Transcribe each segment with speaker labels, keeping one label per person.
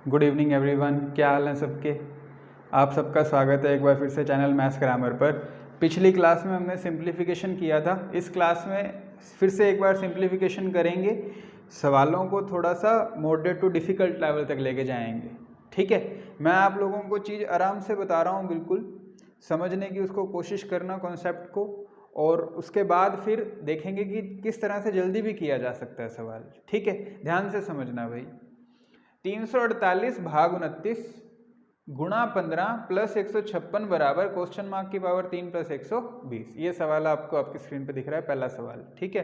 Speaker 1: Good evening everyone, क्या हाल है सबके। आप सबका स्वागत है एक बार फिर से चैनल मैथ्स ग्रामर पर। पिछली क्लास में हमने सिंप्लीफिकेशन किया था, इस क्लास में फिर से एक बार सिंप्लीफिकेशन करेंगे। सवालों को थोड़ा सा मॉडरेट टू डिफ़िकल्ट लेवल तक लेके जाएंगे। ठीक है, मैं आप लोगों को चीज़ आराम से बता रहा हूँ, बिल्कुल समझने की उसको कोशिश करना कॉन्सेप्ट को, और उसके बाद फिर देखेंगे कि किस तरह से जल्दी भी किया जा सकता है सवाल। ठीक है, ध्यान से समझना भाई। 348 भाग 29 गुणा 15 प्लस 156 बराबर क्वेश्चन मार्क की पावर 3 प्लस 120। ये सवाल आपको आपकी स्क्रीन पे दिख रहा है, पहला सवाल। ठीक है,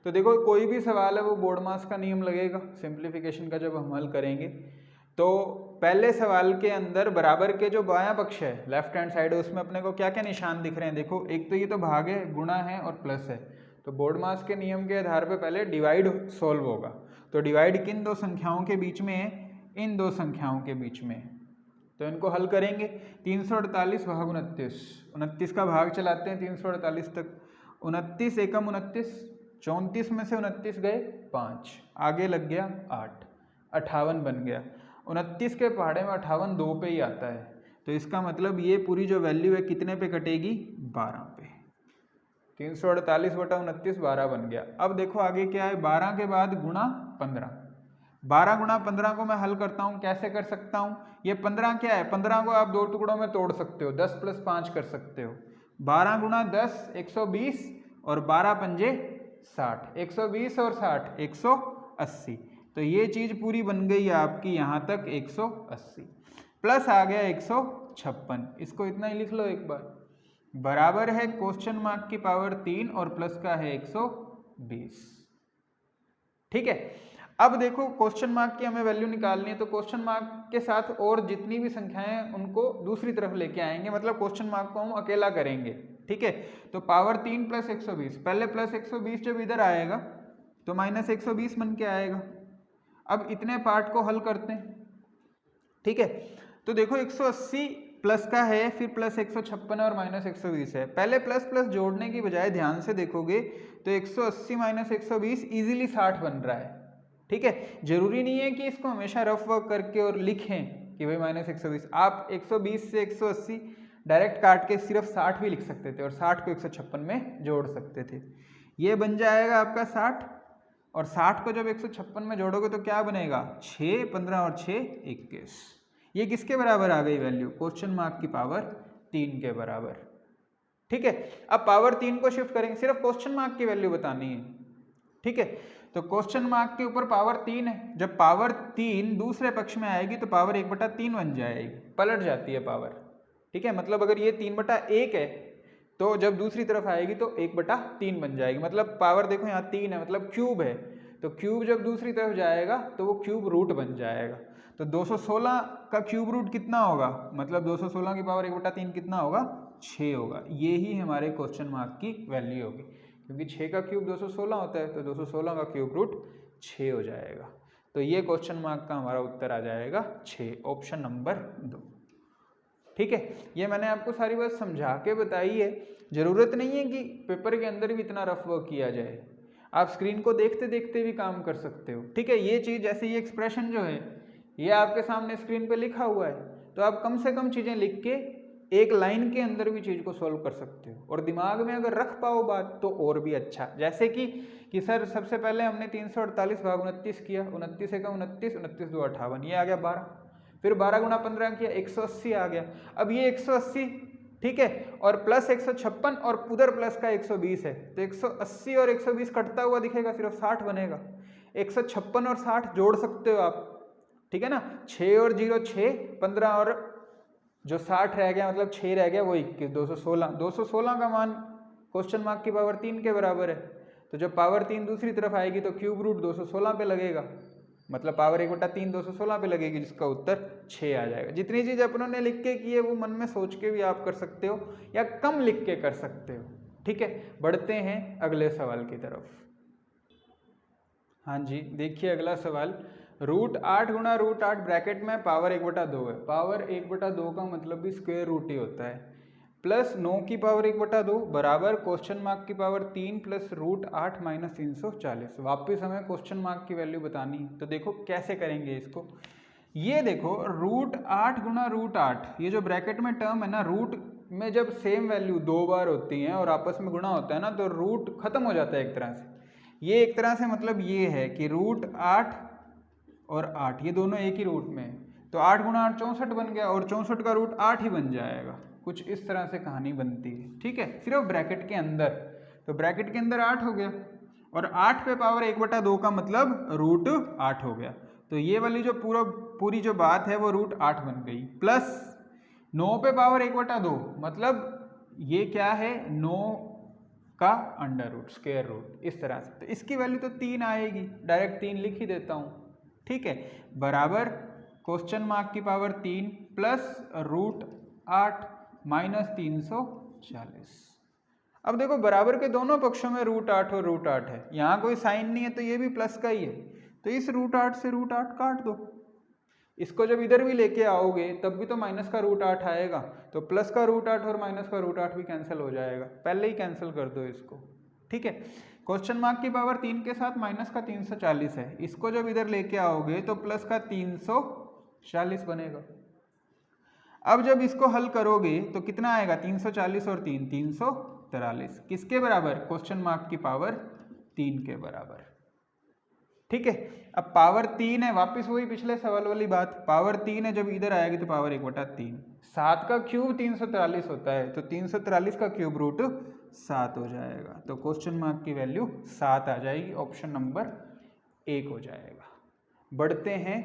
Speaker 1: तो देखो कोई भी सवाल है वो बोर्ड मास का नियम लगेगा सिंप्लीफिकेशन का जब हम हल करेंगे। तो पहले सवाल के अंदर बराबर के जो बायां पक्ष है, लेफ्ट हैंड साइड है, उसमें अपने को क्या क्या निशान दिख रहे हैं। देखो, एक तो ये तो भाग है, गुणा है और प्लस है। तो बोर्ड मास के नियम के आधार पर पहले डिवाइड सोल्व होगा। तो डिवाइड किन दो संख्याओं के बीच में है? इन दो संख्याओं के बीच में। तो इनको हल करेंगे। 348 भाग 29, 29 का भाग चलाते हैं 348 तक। 29 एकम 29, 34 में से 29 गए 5, आगे लग गया 8, 58 बन गया। 29 के पहाड़े में 58 2 पे ही आता है, तो इसका मतलब ये पूरी जो वैल्यू है कितने पे कटेगी? 12 पे। 348 बटा 29 12 बन गया। अब देखो आगे क्या है, 12 के बाद गुणा 15। 12 गुणा 15 को मैं हल करता हूँ, कैसे कर सकता हूँ? ये 15 क्या है, 15 को आप दो टुकड़ों में तोड़ सकते हो, 10 प्लस 5 कर सकते हो। 12 गुणा 10 120 और 12 पंजे 60, 120 और 60 180। तो ये चीज़ पूरी बन गई आपकी यहाँ तक 180, प्लस आ गया 156। इसको इतना ही लिख लो एक बार, बराबर है क्वेश्चन मार्क की पावर 3 और प्लस का है 120। ठीक है, अब देखो क्वेश्चन मार्क की हमें वैल्यू निकालनी है, तो क्वेश्चन मार्क के साथ और जितनी भी संख्याएं हैं उनको दूसरी तरफ लेके आएंगे, मतलब क्वेश्चन मार्क को हम अकेला करेंगे। ठीक है, तो पावर 3 प्लस 120, पहले प्लस 120 जब इधर आएगा तो माइनस 120 बन के आएगा। अब इतने पार्ट को हल करते हैं। ठीक है, तो देखो 180 प्लस का है, फिर प्लस 156 और माइनस 120 है। पहले प्लस प्लस जोड़ने की बजाय ध्यान से देखोगे तो 180 माइनस 120 इजीली 60 बन रहा है। ठीक है, जरूरी नहीं है कि इसको हमेशा रफ वर्क करके और लिखें कि भाई माइनस 120। आप 120 से 180 डायरेक्ट काट के सिर्फ 60 भी लिख सकते थे और 60 को 156 में जोड़ सकते थे। ये बन जाएगा आपका 60, और 60 को जब 156 में जोड़ोगे तो क्या बनेगा? 6, 15 और 6 21। ये किसके बराबर आ गई वैल्यू? क्वेश्चन मार्क की पावर 3 के बराबर। ठीक है, अब पावर 3 को शिफ्ट करेंगे, सिर्फ क्वेश्चन मार्क की वैल्यू बतानी है। ठीक है, तो क्वेश्चन मार्क के ऊपर पावर 3 है, जब पावर 3 दूसरे पक्ष में आएगी तो पावर 1/3 बन जाएगी, पलट जाती है पावर। ठीक है, मतलब अगर ये 3/1 है तो जब दूसरी तरफ आएगी तो 1/3 बन जाएगी। मतलब पावर देखो यहाँ 3 है, मतलब क्यूब है, तो क्यूब जब दूसरी तरफ जाएगा तो वो क्यूब रूट बन जाएगा। तो 216 का क्यूब रूट कितना होगा? मतलब 216 की पावर 1/3 कितना होगा? 6 होगा। ये ही हमारे क्वेश्चन मार्क की वैल्यू होगी, क्योंकि 6 का क्यूब 216 होता है, तो 216 का क्यूब रूट 6 हो जाएगा। तो ये क्वेश्चन मार्क का हमारा उत्तर आ जाएगा 6, ऑप्शन नंबर 2। ठीक है, ये मैंने आपको सारी बात समझा के बताई है, जरूरत नहीं है कि पेपर के अंदर भी इतना रफ वर्क किया जाए, आप स्क्रीन को देखते देखते भी काम कर सकते हो। ठीक है, ये चीज़ जैसे ये एक्सप्रेशन जो है ये आपके सामने स्क्रीन पे लिखा हुआ है, तो आप कम से कम चीज़ें लिख के एक लाइन के अंदर भी चीज़ को सॉल्व कर सकते हो, और दिमाग में अगर रख पाओ बात तो और भी अच्छा। जैसे कि सर सबसे पहले हमने 348 भाग 29 किया, 29 एकम 29, 29 2 58, ये आ गया 12, फिर 12 गुणा 15 किया 180 आ गया। अब ये 180, ठीक है, और प्लस 156 और उधर प्लस का 120 है, तो 180 और 120 कटता हुआ दिखेगा, सिर्फ 60 बनेगा। 156 और 60 जोड़ सकते हो आप, ठीक है ना, 6 और 0 6, 15 और जो 60 रह गया, मतलब 6 रह गया, वो 21, 216। 216 का मान क्वेश्चन मार्क की पावर 3 के बराबर है, तो जब पावर 3 दूसरी तरफ आएगी तो क्यूब रूट 216 पे लगेगा, मतलब पावर 1/3 216 पे लगेगी, जिसका उत्तर 6 आ जाएगा। जितनी चीज़ अपनों ने लिख के की है वो मन में सोच के भी आप कर सकते हो, या कम लिख के कर सकते हो। ठीक है, बढ़ते हैं अगले सवाल की तरफ। हाँ जी, देखिए अगला सवाल, √8 गुणा √8 ब्रैकेट में पावर 1/2 है। पावर 1/2 का मतलब भी स्क्वायर रूट ही होता है, प्लस 9 की पावर 1/2 बराबर क्वेश्चन मार्क की पावर 3 प्लस √8 माइनस 340। वापिस हमें क्वेश्चन मार्क की वैल्यू बतानी है, तो देखो कैसे करेंगे इसको। ये देखो √8 गुणा √8, ये जो ब्रैकेट में टर्म है ना, रूट में जब सेम वैल्यू 2 बार होती हैं और आपस में गुणा होता है ना, तो रूट खत्म हो जाता है एक तरह से। ये एक तरह से मतलब ये है कि √8 और 8 ये दोनों एक ही रूट में है, तो 8 गुणा 8 64 बन गया, और 64 का रूट 8 ही बन जाएगा। कुछ इस तरह से कहानी बनती है, ठीक है, सिर्फ ब्रैकेट के अंदर। तो ब्रैकेट के अंदर 8 हो गया, और 8 पे पावर 1/2 का मतलब √8 हो गया। तो ये वाली जो पूरी जो बात है वो √8 बन गई, प्लस 9 पे पावर 1/2 मतलब ये क्या है, 9 का अंडर रूट, स्क्वायर रूट, इस तरह से। तो इसकी वैल्यू तो 3 आएगी, डायरेक्ट 3 लिख ही देता हूँ, ठीक है, बराबर क्वेश्चन मार्क की पावर 3 प्लस √8 माइनस 340। अब देखो बराबर के दोनों पक्षों में √8 और √8 है, यहाँ कोई साइन नहीं है तो ये भी प्लस का ही है, तो इस √8 से √8 काट दो। इसको जब इधर भी लेके आओगे तब भी तो माइनस का √8 आएगा, तो प्लस का √8 और माइनस का √8 भी कैंसिल हो जाएगा, पहले ही कैंसिल कर दो इसको, ठीक है। क्वेश्चन मार्क की पावर 3 के साथ माइनस का 340 है, इसको जब इधर लेके आओगे तो प्लस का 340 बनेगा। अब जब इसको हल करोगे तो कितना आएगा, 340 और 3 343, किसके बराबर, क्वेश्चन मार्क की पावर 3 के बराबर, ठीक है। अब पावर 3 है, वापस वही पिछले सवाल वाली बात, पावर 3 है, जब इधर आएगी तो पावर 1/3, 7 का क्यूब 343 होता है, तो 343 का क्यूब √7 हो जाएगा, तो क्वेश्चन मार्क की वैल्यू 7 आ जाएगी, ऑप्शन नंबर 1 हो जाएगा। बढ़ते हैं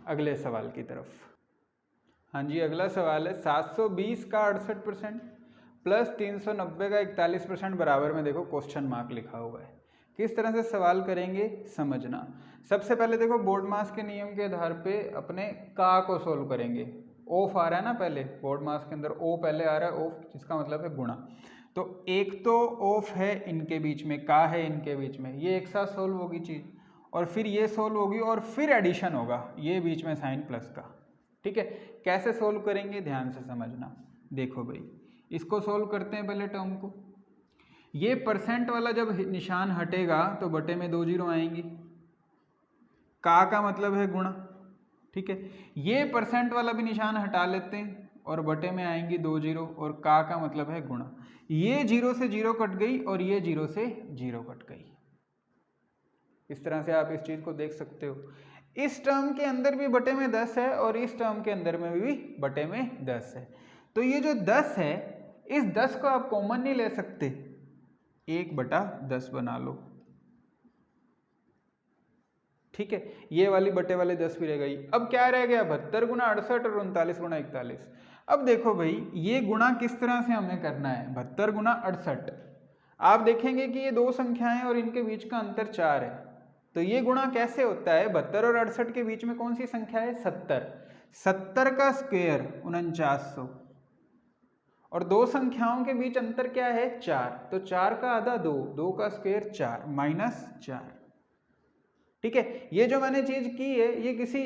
Speaker 1: अगले सवाल की तरफ। हाँ जी, अगला सवाल है 720 का 68% प्लस 390 का 41% बराबर में देखो क्वेश्चन मार्क लिखा हुआ है। किस तरह से सवाल करेंगे समझना। सबसे पहले देखो बोर्ड मास के नियम के आधार पे अपने का को सोल्व करेंगे। ऑफ आ रहा है ना पहले, बोर्ड मास के अंदर ओ पहले आ रहा है, ऑफ जिसका मतलब है गुणा, तो एक तो ऑफ है इनके बीच में, का है इनके बीच में, ये एक साथ सोल्व होगी चीज़, और फिर ये सोल्व होगी और फिर एडिशन होगा, ये बीच में साइन प्लस का, ठीक है। कैसे सोल्व करेंगे ध्यान से समझना। देखो भाई इसको सोल्व करते हैं पहले टर्म को, ये परसेंट वाला जब निशान हटेगा तो बटे में 2 जीरो आएंगी, का मतलब है गुणा, ठीक है। ये परसेंट वाला भी निशान हटा लेते हैं और बटे में आएंगी 2 जीरो, और का मतलब है गुणा, ये 0 से 0 कट गई और ये 0 से 0 कट गई। इस तरह से आप इस चीज़ को देख सकते हो। इस टर्म के अंदर भी बटे में 10 है और इस टर्म के अंदर में भी बटे में 10 है, तो ये जो 10 है इस 10 को आप कॉमन नहीं ले सकते, 1/10 बना लो, ठीक है। ये वाली बटे वाले 10 भी रह गई। अब क्या रह गया, 72 गुना 68 और 39 गुना 41। अब देखो भाई ये गुणा किस तरह से हमें करना है, 72 गुना 68, आप देखेंगे कि ये दो संख्याएं और इनके बीच का अंतर 4 है, तो ये गुणा कैसे होता है, 72 और 68 के बीच में कौन सी संख्या है, 70, 70 का स्क्वायर 4900, और दो संख्याओं के बीच अंतर क्या है 4, तो 4 का आधा 2, 2 का स्क्वायर 4 माइनस 4, ठीक है। ये जो मैंने चीज की है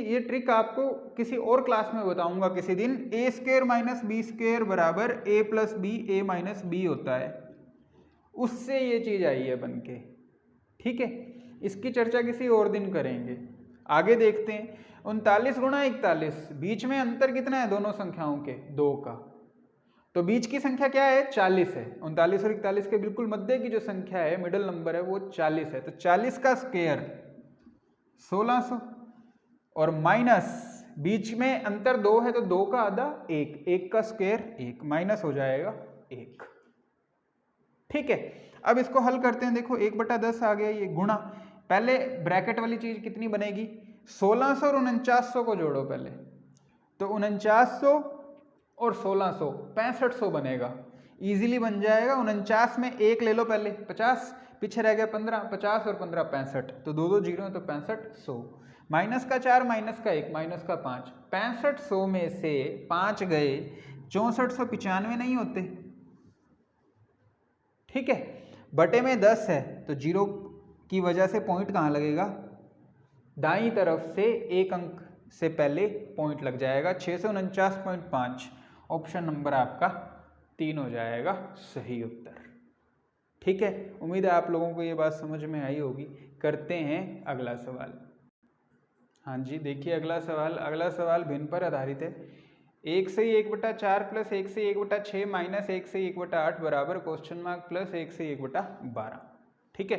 Speaker 1: ये ट्रिक आपको किसी और क्लास में बताऊंगा किसी दिन। ए स्क्वायर माइनस बी स्क्वायर बराबर ए प्लस बी, ए माइनस बी होता है, उससे ये चीज आई है बन के, ठीक है। इसकी चर्चा किसी और दिन करेंगे। आगे देखते हैं 39 गुणा 41, बीच में अंतर कितना है दोनों संख्याओं के, 2 का, तो बीच की संख्या क्या है 40 है, 39 और 41 के बिल्कुल मध्य की जो संख्या है मिडिल नंबर है वो 40 है, तो 40 का स्क्वायर 1600, और माइनस बीच में अंतर 2 है तो 2 का आधा 1, 1 का स्क्वायर 1 माइनस हो जाएगा 1, ठीक है। अब इसको हल करते हैं, देखो 1/10 आ गया, ये गुणा, पहले ब्रैकेट वाली चीज कितनी बनेगी, 1600 और 4900 को जोड़ो पहले, तो 4900 और 1600 6500 बनेगा, इजीली बन जाएगा। 49 में 1 ले लो पहले, 50 पीछे रह गया 15, 50 और 15 65, तो 2 जीरो तो 6500, माइनस का 4 माइनस का 1 माइनस का 5, 6500 में से 5 गए 6495 नहीं होते, ठीक है। बटे में 10 है तो जीरो की वजह से पॉइंट कहाँ लगेगा, दाईं तरफ से एक अंक से पहले पॉइंट लग जाएगा, 649.5, ऑप्शन नंबर आपका 3 हो जाएगा सही उत्तर, ठीक है। उम्मीद है आप लोगों को ये बात समझ में आई होगी। करते हैं अगला सवाल। हाँ जी, देखिए अगला सवाल भिन्न पर आधारित है। 1 से 1/4 प्लस 1 से 1/6 माइनस 1 से 1/8 बराबर क्वेश्चन मार्क प्लस 1 से 1/12। ठीक है,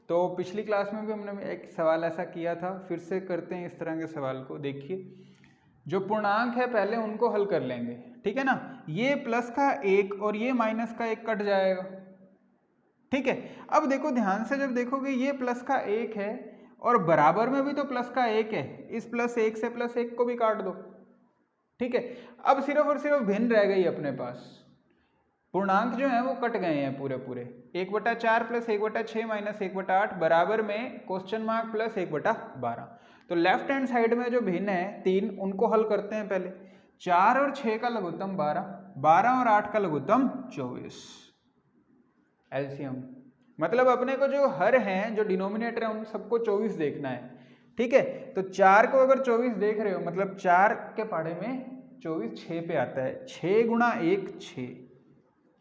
Speaker 1: तो पिछली क्लास में भी हमने एक सवाल ऐसा किया था, फिर से करते हैं इस तरह के सवाल को। देखिए, जो पूर्णांक है पहले उनको हल कर लेंगे, ठीक है ना। ये प्लस का 1 और ये माइनस का 1 कट जाएगा, ठीक है। अब देखो ध्यान से, जब देखोगे ये प्लस का 1 है और बराबर में भी तो प्लस का 1 है, इस प्लस 1 से प्लस 1 को भी काट दो, ठीक है। अब सिर्फ और सिर्फ भिन्न रह गई अपने पास, पूर्णांक जो है वो कट गए हैं पूरे पूरे। 1/4 प्लस 1/6 माइनस 1/8 बराबर में क्वेश्चन मार्क प्लस 1/12। तो लेफ्ट हैंड साइड में जो भिन्न है 3, उनको हल करते हैं पहले। 4 और 6 का लघुत्तम 12, 12 और 8 का लघुत्तम 24। एलसीएम मतलब अपने को जो हर हैं, जो डिनोमिनेटर है, उन सबको 24 देखना है, ठीक है। तो 4 को अगर 24 देख रहे हो, मतलब 4 के पहाड़े में 24 6 पे आता है, 6 गुणा 1 6।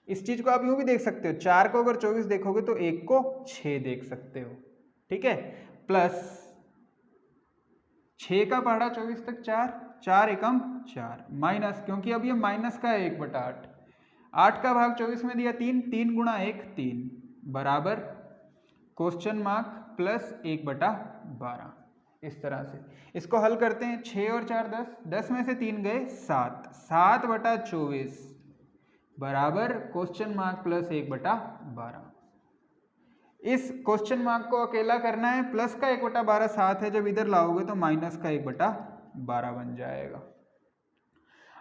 Speaker 1: इस चीज को आप यूं भी देख सकते हो, 4 को अगर 24 देखोगे तो 1 को 6 देख सकते हो, ठीक है। प्लस 6 का पहाड़ा 24 तक 4, 4 एकम 4, माइनस, क्योंकि अब ये माइनस का है 1/8, 8 का भाग 24 में दिया 3, 3 गुणा 1 3 बराबर क्वेश्चन मार्क प्लस 1/12। इस तरह से इसको हल करते हैं। 6 और 4 10, 10 में से 3 गए 7, 7/24 बराबर क्वेश्चन मार्क प्लस 1/12। इस क्वेश्चन मार्क को अकेला करना है, प्लस का 1/12 7 है, जब इधर लाओगे तो माइनस का 1/12 बन जाएगा।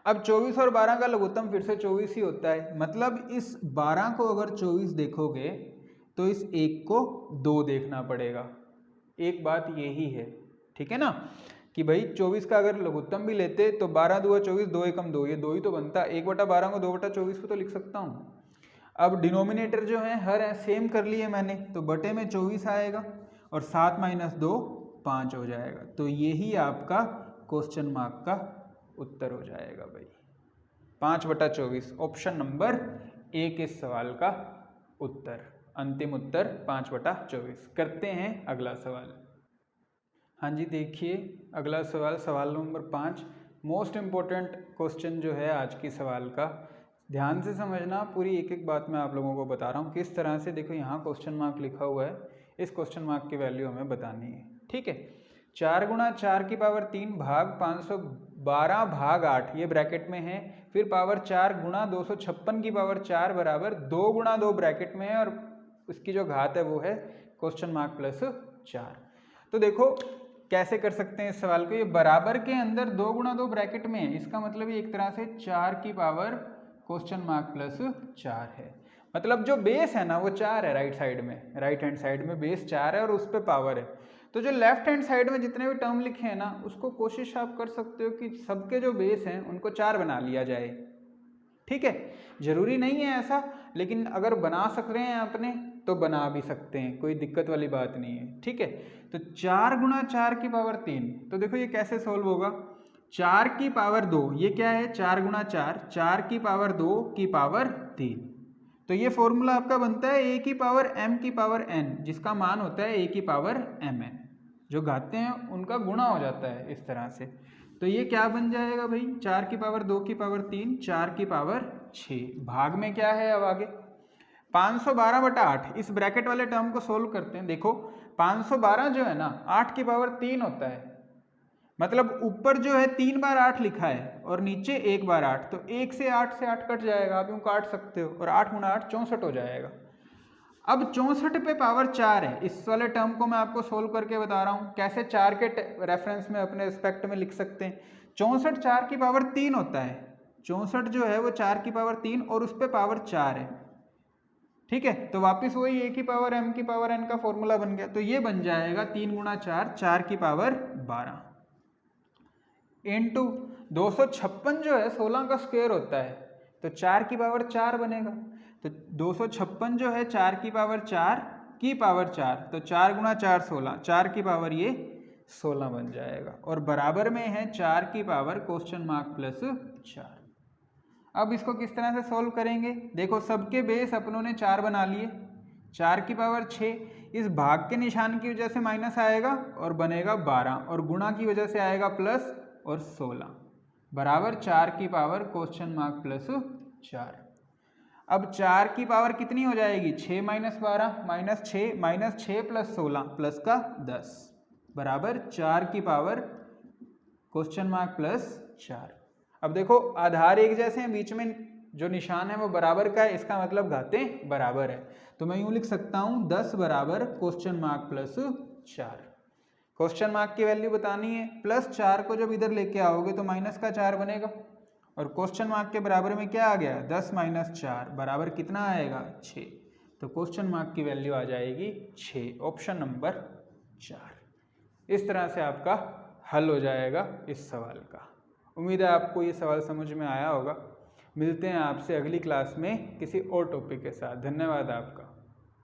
Speaker 1: अब 24 और 12 का लघुत्तम फिर से 24 ही होता है, मतलब इस 12 को अगर 24 देखोगे तो इस 1 को 2 देखना पड़ेगा। एक बात यही है, ठीक है ना, कि भाई 24 का अगर लघुत्तम भी लेते तो 12 दूआ 24, 2 एकम 2, ये 2 ही तो बनता। 1/12 को 2/24 पे तो लिख सकता हूँ। अब डिनोमिनेटर जो है हर है सेम कर लिए मैंने, तो बटे में 24 आएगा और 7 माइनस 2 5 हो जाएगा। तो यही आपका क्वेश्चन मार्क का उत्तर हो जाएगा भाई, 5/24। ऑप्शन नंबर 1 इस सवाल का उत्तर, अंतिम उत्तर 5/24। करते हैं अगला सवाल। हाँ जी, देखिए अगला सवाल, सवाल नंबर 5, मोस्ट इम्पोर्टेंट क्वेश्चन जो है आज की सवाल का। ध्यान से समझना, पूरी एक एक बात मैं आप लोगों को बता रहा हूँ किस तरह से। देखो यहाँ क्वेश्चन मार्क लिखा हुआ है, इस क्वेश्चन मार्क की वैल्यू हमें बतानी है, ठीक है। 4 गुणा 4 की पावर 3 भाग 512 भाग 8, ये ब्रैकेट में है। फिर पावर 4 गुणा 256 की पावर 4 बराबर 2 गुणा 2 ब्रैकेट में है, और उसकी जो घात है वो है क्वेश्चन मार्क प्लस 4। तो देखो कैसे कर सकते हैं इस सवाल को। ये बराबर के अंदर 2 गुणा 2 ब्रैकेट में है, इसका मतलब ये एक तरह से 4 की पावर क्वेश्चन मार्क प्लस 4 है। मतलब जो बेस है ना वो 4 है, राइट साइड में, राइट हैंड साइड में बेस 4 है और उस पर पावर है। तो जो लेफ्ट हैंड साइड में जितने भी टर्म लिखे हैं ना, उसको कोशिश आप कर सकते हो कि सबके जो बेस हैं उनको 4 बना लिया जाए, ठीक है। जरूरी नहीं है ऐसा, लेकिन अगर बना सक रहे हैं अपने तो बना भी सकते हैं, कोई दिक्कत वाली बात नहीं है, ठीक है। तो 4 गुणा 4 की पावर 3, तो देखो ये कैसे सोल्व होगा। 4 की पावर 2, ये क्या है, 4 गुणा 4, 4 की पावर 2 की पावर 3। तो ये फॉर्मूला आपका बनता है a की पावर m की पावर n, जिसका मान होता है a की पावर mn। जो घाते हैं उनका गुणा हो जाता है इस तरह से। तो ये क्या बन जाएगा भाई, 4 की पावर 2 की पावर 3, 4 की पावर 6, भाग में क्या है अब आगे 512/8। इस ब्रैकेट वाले टर्म को सोल्व करते हैं। देखो 512 जो है ना 8 की पावर 3 होता है, मतलब ऊपर जो है 3 बार 8 लिखा है और नीचे 1 बार 8, तो 1 से 8 कट जाएगा, आप यूँ काट सकते हो, और 8 गुणा 8 64 हो जाएगा। अब 64 पे पावर 4 है, इस वाले टर्म को मैं आपको सोल्व करके बता रहा हूँ कैसे 4 के रेफरेंस में अपने रिस्पेक्ट में लिख सकते हैं। 64 4 की पावर 3 होता है, 64 जो है वो 4 की पावर 3 और उस पर पावर 4 है, ठीक है। तो वापस वही a की पावर m की पावर n का फॉर्मूला बन गया। तो ये बन जाएगा 3 गुणा 4, 4 की पावर 12 इंटू 256 जो है 16 का स्क्वायर होता है, तो 4 की पावर 4 बनेगा। तो 256 जो है 4 की पावर 4 की पावर 4, तो 4 गुणा 4 16, 4 की पावर ये 16 बन जाएगा, और बराबर में है 4 की पावर क्वेश्चन मार्क प्लस 4। अब इसको किस तरह से सोल्व करेंगे, देखो सबके बेस अपनों ने 4 बना लिए, 4 की पावर 6, इस भाग के निशान की वजह से माइनस आएगा और बनेगा 12 और गुणा की वजह से आएगा प्लस और 16 बराबर 4 की पावर क्वेश्चन मार्क प्लस 4। अब 4 की पावर कितनी हो जाएगी 6 माइनस 12 माइनस 6 प्लस 16 प्लस का 10 बराबर 4 की पावर क्वेश्चन मार्क प्लस 4। अब देखो आधार एक जैसे हैं, बीच में जो निशान है वो बराबर का है, इसका मतलब घातें बराबर है। तो मैं यूं लिख सकता हूं 10 बराबर question mark plus 4। Question mark की वैल्यू बतानी है, प्लस 4 को जब इधर लेके आओगे तो माइनस का 4 बनेगा और क्वेश्चन मार्क के बराबर में क्या आ गया 10 माइनस 4 बराबर कितना आएगा 6। तो क्वेश्चन मार्क की वैल्यू आ जाएगी 6, ऑप्शन नंबर 4। इस तरह से आपका हल हो जाएगा इस सवाल का। उम्मीद है आपको ये सवाल समझ में आया होगा। मिलते हैं आपसे अगली क्लास में किसी और टॉपिक के साथ। धन्यवाद आपका।